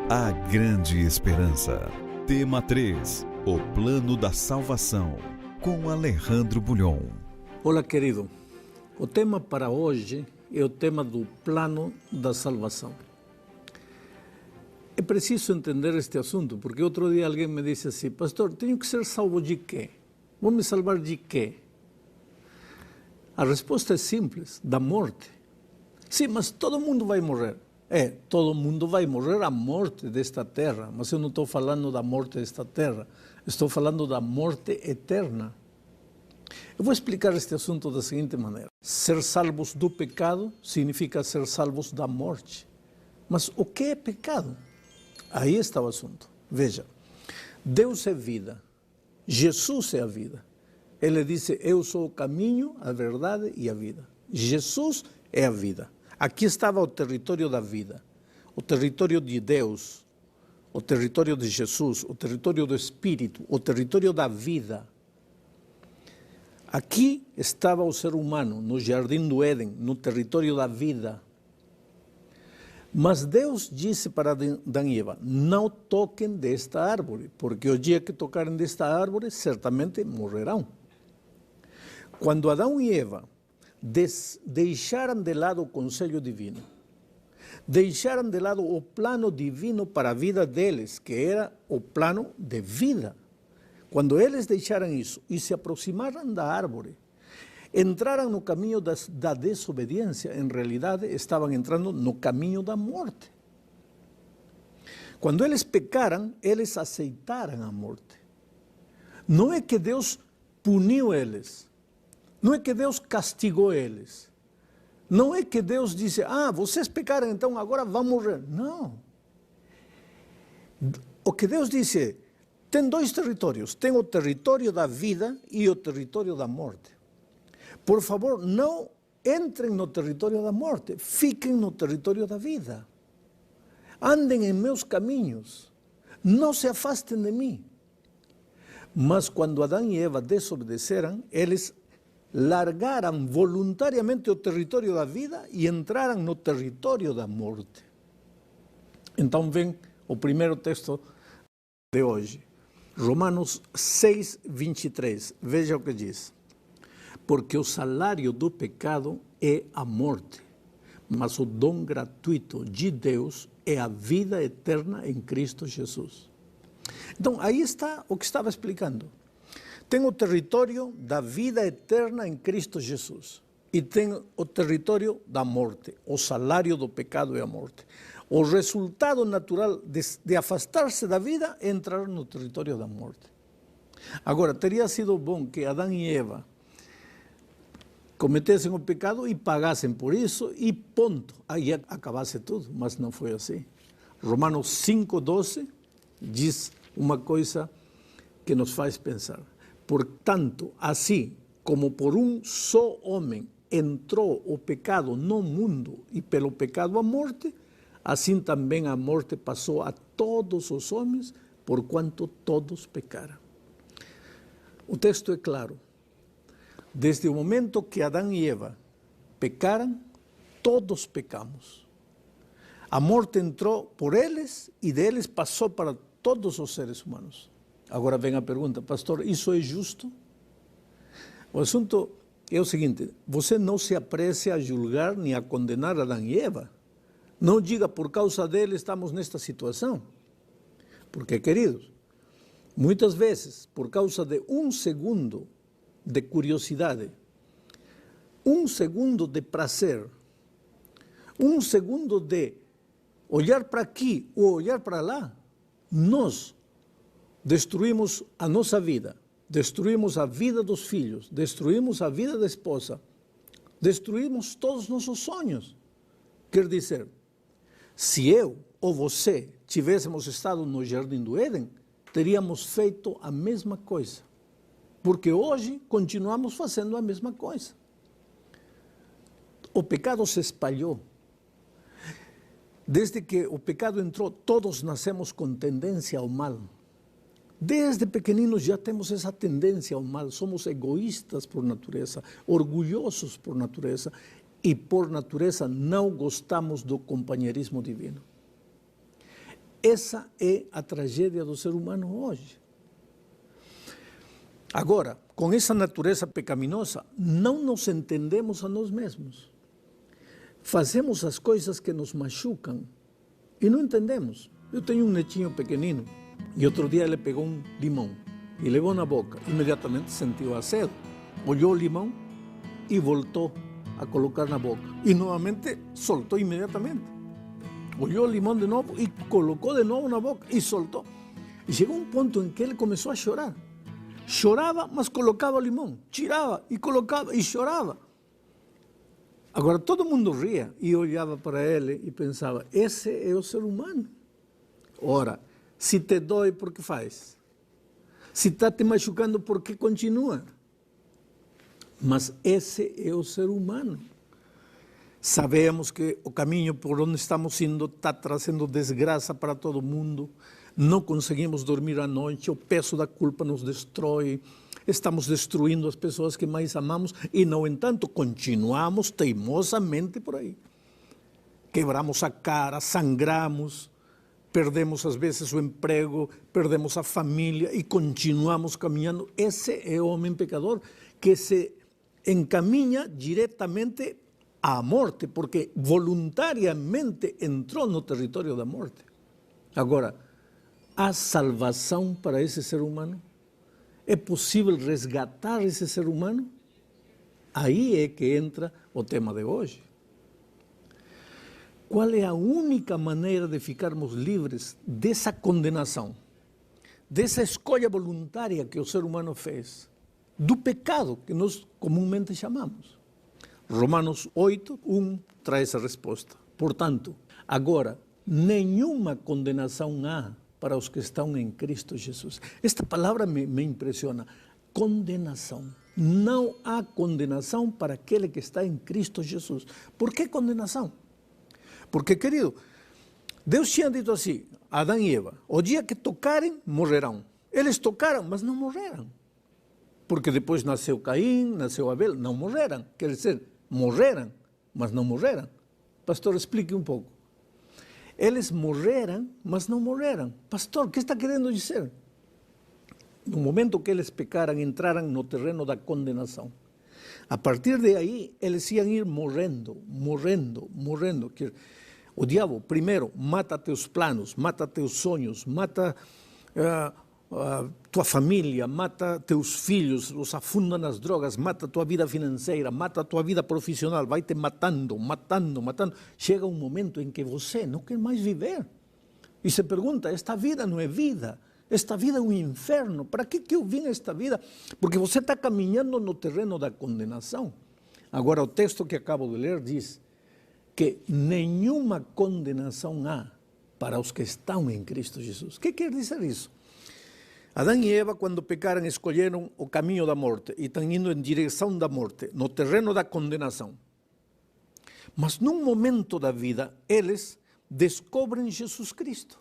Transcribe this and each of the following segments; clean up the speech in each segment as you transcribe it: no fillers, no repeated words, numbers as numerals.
A Grande Esperança. Tema 3. O Plano da Salvação. Com Alejandro Bulhon. Olá, querido. O tema para hoje é o tema do Plano da Salvação. É preciso entender este assunto, porque outro dia alguém me disse assim: pastor, tenho que ser salvo de quê? Vou me salvar de quê? A resposta é simples: da morte. Sim, mas todo mundo vai morrer. Todo mundo vai morrer a morte desta terra, mas eu não estou falando da morte desta terra, estou falando da morte eterna. Eu vou explicar este assunto da seguinte maneira: ser salvos do pecado significa ser salvos da morte. Mas o que é pecado? Aí está o assunto. Veja, Deus é vida, Jesus é a vida. Ele disse: eu sou o caminho, a verdade e a vida. Jesus é a vida. Aqui estava o território da vida, o território de Deus, o território de Jesus, o território do Espírito, o território da vida. Aqui estava o ser humano, no jardim do Éden, no território da vida. Mas Deus disse para Adão e Eva: não toquem desta árvore, porque o dia que tocarem desta árvore, certamente morrerão. Quando Adão e Eva deixaram de lado o conselho divino, deixaram de lado o plano divino para a vida deles, que era o plano de vida. Quando eles deixaram isso e se aproximaram da árvore, entraram no caminho da desobediência, em realidade estavam entrando no caminho da morte. Quando eles pecaram, eles aceitaram a morte. Não é que Deus puniu eles, não é que Deus castigou eles, não é que Deus disse: vocês pecaram, então agora vão morrer. Não. O que Deus disse: tem dois territórios, tem o território da vida e o território da morte. Por favor, não entrem no território da morte, fiquem no território da vida. Andem em meus caminhos, não se afastem de mim. Mas quando Adão e Eva desobedeceram, eles largaram voluntariamente o território da vida e entraram no território da morte. Então vem o primeiro texto de hoje, Romanos 6, 23. Veja o que diz: porque o salário do pecado é a morte, mas o dom gratuito de Deus é a vida eterna em Cristo Jesus. Então, aí está o que estava explicando. Tem o território da vida eterna em Cristo Jesus e tem o território da morte. O salário do pecado é a morte. O resultado natural de afastar-se da vida é entrar no território da morte. Agora, teria sido bom que Adão e Eva cometessem o pecado e pagassem por isso e ponto, aí acabasse tudo, mas não foi assim. Romanos 5,12 diz uma coisa que nos faz pensar: portanto, assim como por um só homem entrou o pecado no mundo e pelo pecado a morte, assim também a morte passou a todos os homens, porquanto todos pecaram. O texto é claro. Desde o momento que Adão e Eva pecaram, todos pecamos. A morte entrou por eles e deles passou para todos os seres humanos. Agora vem a pergunta: pastor, isso é justo? O assunto é o seguinte: você não se apresse a julgar nem a condenar Adão e Eva. Não diga: por causa dele estamos nesta situação. Porque, queridos, muitas vezes, por causa de um segundo de curiosidade, um segundo de prazer, um segundo de olhar para aqui ou olhar para lá, nós destruímos a nossa vida, destruímos a vida dos filhos, destruímos a vida da esposa, destruímos todos os nossos sonhos. Quer dizer, se eu ou você tivéssemos estado no jardim do Éden, teríamos feito a mesma coisa. Porque hoje continuamos fazendo a mesma coisa. O pecado se espalhou. Desde que o pecado entrou, todos nascemos com tendência ao mal. Desde pequeninos já temos essa tendência ao mal. Somos egoístas por natureza, orgulhosos por natureza e por natureza não gostamos do companheirismo divino. Essa é a tragédia do ser humano hoje. Agora, com essa natureza pecaminosa, não nos entendemos a nós mesmos. Fazemos as coisas que nos machucam e não entendemos. Eu tenho um netinho pequenino e outro dia ele pegou um limão e levou na boca. Imediatamente sentiu azedo, olhou o limão e voltou a colocar na boca. E novamente soltou imediatamente. Olhou o limão de novo e colocou de novo na boca e soltou. E chegou um ponto em que ele começou a chorar. Chorava, mas colocava o limão. Tirava e colocava e chorava. Agora todo mundo ria e olhava para ele e pensava, esse é o ser humano. Ora, se te dói, por que faz? Se está te machucando, por que continua? Mas esse é o ser humano. Sabemos que o caminho por onde estamos indo está trazendo desgraça para todo mundo. Não conseguimos dormir à noite, o peso da culpa nos destrói. Estamos destruindo as pessoas que mais amamos e, no entanto, continuamos teimosamente por aí. Quebramos a cara, sangramos, perdemos às vezes o emprego, perdemos a família e continuamos caminhando. Esse é o homem pecador que se encaminha diretamente à morte, porque voluntariamente entrou no território da morte. Agora, há salvação para esse ser humano? É possível resgatar esse ser humano? Aí é que entra o tema de hoje. Qual é a única maneira de ficarmos livres dessa condenação, dessa escolha voluntária que o ser humano fez, do pecado que nós comumente chamamos? Romanos 8, 1 traz a resposta. Portanto, agora, nenhuma condenação há para os que estão em Cristo Jesus. Esta palavra me impressiona. Condenação. Não há condenação para aquele que está em Cristo Jesus. Por que condenação? Porque, querido, Deus tinha dito assim, Adão e Eva, o dia que tocarem, morrerão. Eles tocaram, mas não morreram. Porque depois nasceu Caim, nasceu Abel, não morreram. Quer dizer, morreram, mas não morreram. Pastor, explique um pouco. Eles morreram, mas não morreram. Pastor, o que está querendo dizer? No momento que eles pecaram, entraram no terreno da condenação. A partir de aí, eles iam ir morrendo. O diabo, primeiro, mata teus planos, mata teus sonhos, mata tua família, mata teus filhos, os afunda nas drogas, mata tua vida financeira, mata tua vida profissional, vai te matando. Chega um momento em que você não quer mais viver. E se pergunta, esta vida não é vida, esta vida é um inferno, para que eu vim a esta vida? Porque você está caminhando no terreno da condenação. Agora, o texto que acabo de ler diz que nenhuma condenação há para os que estão em Cristo Jesus. O que quer dizer isso? Adão e Eva, quando pecaram, escolheram o caminho da morte e estão indo em direção da morte, no terreno da condenação. Mas num momento da vida, eles descobrem Jesus Cristo.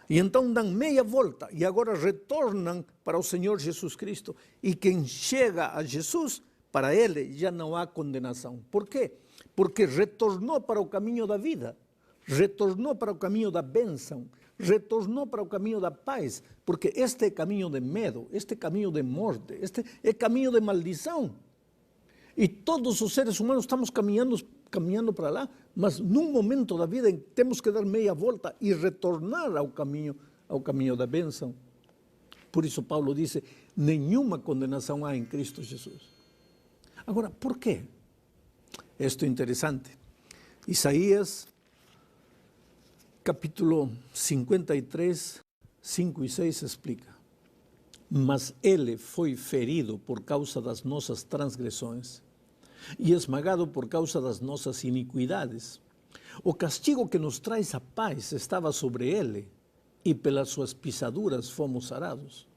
E então dão meia volta e agora retornam para o Senhor Jesus Cristo. E quem chega a Jesus, para ele já não há condenação. Por quê? Porque retornou para o caminho da vida, retornou para o caminho da bênção, retornou para o caminho da paz, porque este é caminho de medo, este é caminho de morte, este é caminho de maldição. E todos os seres humanos estamos caminhando para lá, mas num momento da vida temos que dar meia volta e retornar ao caminho da bênção. Por isso Paulo disse, nenhuma condenação há em Cristo Jesus. Agora, por quê? Isto é interessante. Isaías, capítulo 53, 5 e 6 explica. Mas ele foi ferido por causa das nossas transgressões e esmagado por causa das nossas iniquidades. O castigo que nos traz a paz estava sobre ele, e pelas suas pisaduras fomos sarados.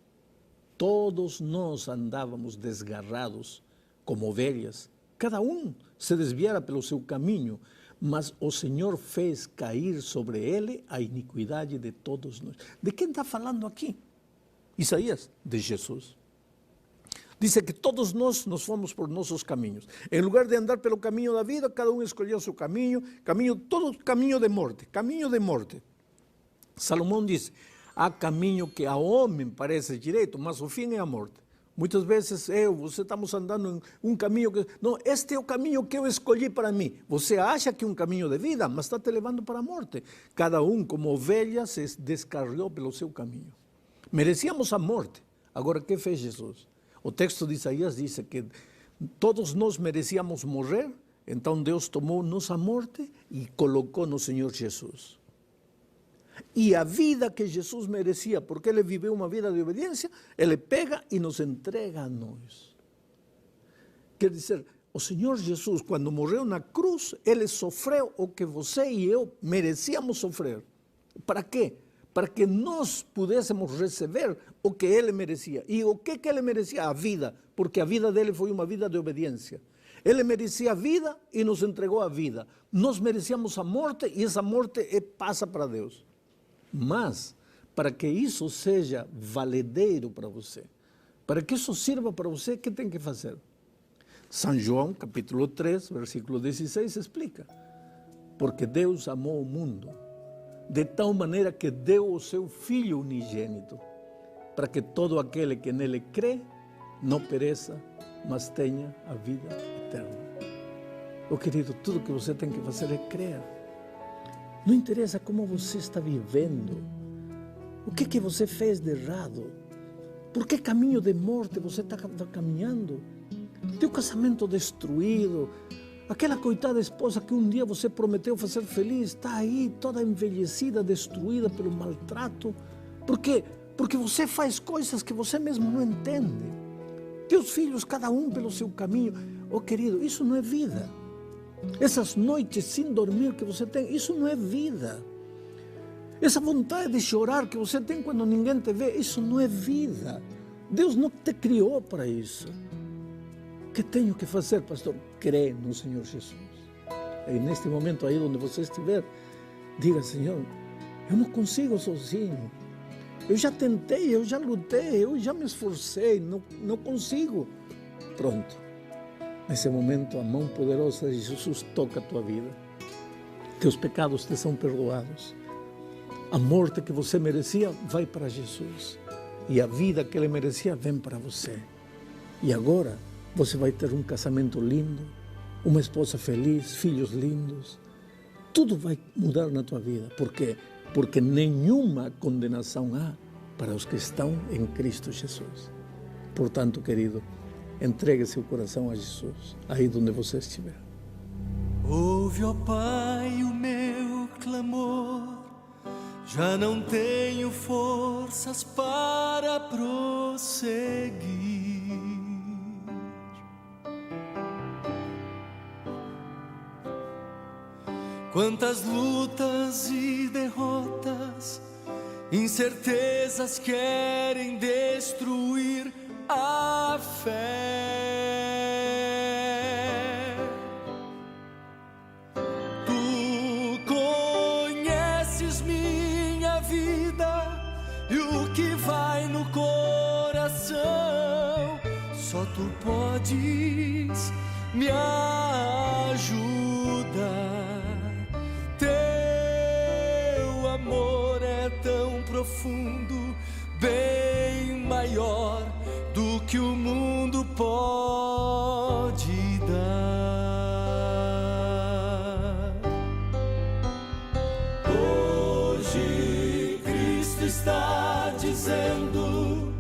Todos nós andávamos desgarrados como ovelhas, cada um se desviara pelo seu caminho, mas o Senhor fez cair sobre ele a iniquidade de todos nós. De quem está falando aqui? Isaías, de Jesus. Diz que todos nós nos fomos por nossos caminhos. Em lugar de andar pelo caminho da vida, cada um escolheu seu caminho, todo caminho de morte, Salomão disse, há caminho que a homem parece direito, mas o fim é a morte. Muitas vezes você estamos andando em um caminho que... Não, este é o caminho que eu escolhi para mim. Você acha que é um caminho de vida, mas está te levando para a morte. Cada um, como ovelha, se descarriou pelo seu caminho. Merecíamos a morte. Agora, o que fez Jesus? O texto de Isaías diz que todos nós merecíamos morrer, então Deus tomou nossa morte e colocou no Senhor Jesus. E a vida que Jesus merecia, porque Ele viveu uma vida de obediência, Ele pega e nos entrega a nós. Quer dizer, o Senhor Jesus, quando morreu na cruz, Ele sofreu o que você e eu merecíamos sofrer. Para quê? Para que nós pudéssemos receber o que Ele merecia. E o que Ele merecia? A vida, porque a vida dele foi uma vida de obediência. Ele merecia a vida e nos entregou a vida. Nós merecíamos a morte e essa morte passa para Deus. Mas, para que isso seja valedeiro para você, para que isso sirva para você, o que tem que fazer? São João, capítulo 3, versículo 16, explica. Porque Deus amou o mundo de tal maneira que deu o seu Filho unigênito, para que todo aquele que nele crê não pereça, mas tenha a vida eterna. Querido, tudo que você tem que fazer é crer. Não interessa como você está vivendo, o que você fez de errado, por que caminho de morte você está caminhando, teu casamento destruído, aquela coitada esposa que um dia você prometeu fazer feliz, está aí toda envelhecida, destruída pelo maltrato. Por quê? Porque você faz coisas que você mesmo não entende. Teus filhos, cada um pelo seu caminho. Querido, isso não é vida. Essas noites sem dormir que você tem, isso não é vida. Essa vontade de chorar que você tem quando ninguém te vê, isso não é vida. Deus não te criou para isso. O que tenho que fazer, pastor? Crê no Senhor Jesus. E neste momento aí onde você estiver, diga, Senhor, eu não consigo sozinho. Eu já tentei, eu já lutei, eu já me esforcei, não consigo. Pronto. Nesse momento, a mão poderosa de Jesus toca a tua vida. Teus pecados te são perdoados. A morte que você merecia vai para Jesus. E a vida que Ele merecia vem para você. E agora você vai ter um casamento lindo, uma esposa feliz, filhos lindos. Tudo vai mudar na tua vida. Por quê? Porque nenhuma condenação há para os que estão em Cristo Jesus. Portanto, querido, entregue seu coração a Jesus, aí onde você estiver. Ouve, ó Pai, o meu clamor, já não tenho forças para prosseguir. Quantas lutas e derrotas, incertezas querem destruir a fé. Tu conheces minha vida e o que vai no coração. Só tu podes me ajudar. Teu amor é tão profundo, bem maior do que o mundo pode dar. Hoje Cristo está dizendo: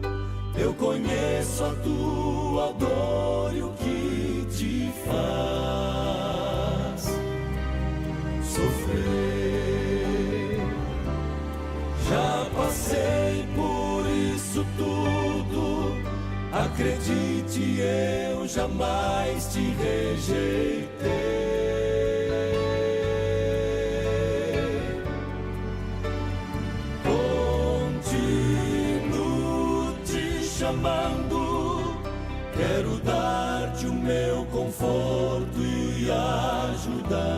eu conheço a tua dor e o que te faz sofrer. Já passei por isso tudo. Acredite, eu jamais te rejeitei. Continuo te chamando, quero dar-te o meu conforto e ajudar.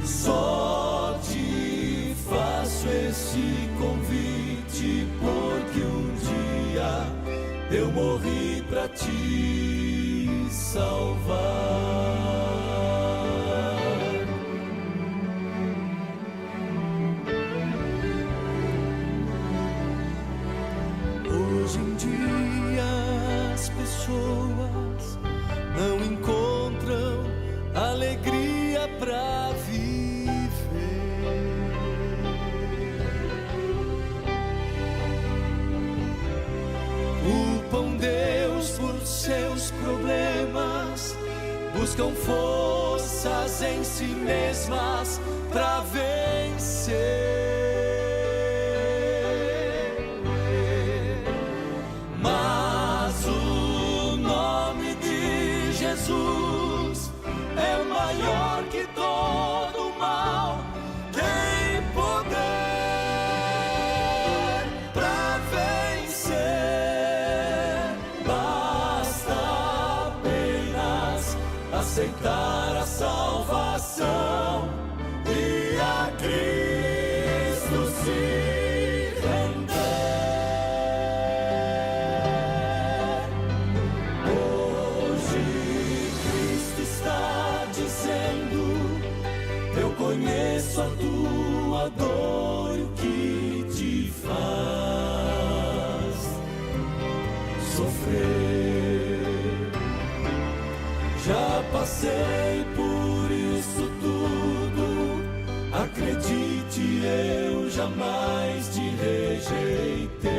Só te faço esse convite porque um dia eu morri pra te salvar. Hoje em dia as pessoas não encontram alegria pra viver. Culpam Deus por seus problemas, buscam forças em si mesmas pra vencer. Mas o nome de Jesus é maior que todo mal, tem poder pra vencer. Basta apenas aceitar a salvação e a Cristo se render. Hoje Cristo está dizendo: eu conheço a tua dor e o que te faz sofrer. Já passei por isso tudo, acredite, eu jamais te rejeitei.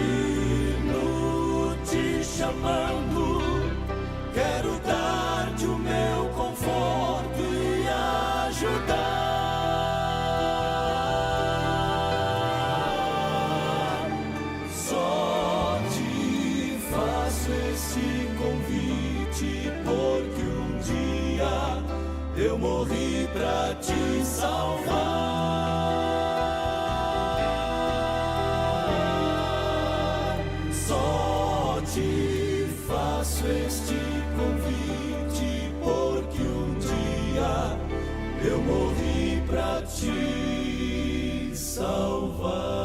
Continuo te chamando, quero dar-te o meu conforto e ajudar. Só te faço esse convite porque um dia eu morri pra te salvar. Só te faço este convite porque um dia eu morri pra te salvar.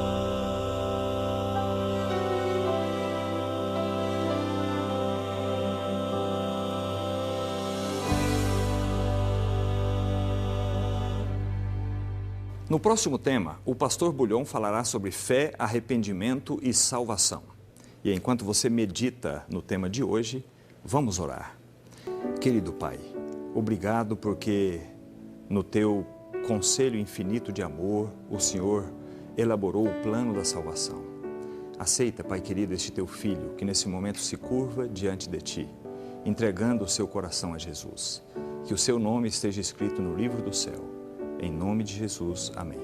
No próximo tema, o pastor Bulhon falará sobre fé, arrependimento e salvação. E enquanto você medita no tema de hoje, vamos orar. Querido Pai, obrigado porque no teu conselho infinito de amor, o Senhor elaborou o plano da salvação. Aceita, Pai querido, este teu filho que nesse momento se curva diante de ti, entregando o seu coração a Jesus. Que o seu nome esteja escrito no livro do céu. Em nome de Jesus, amém.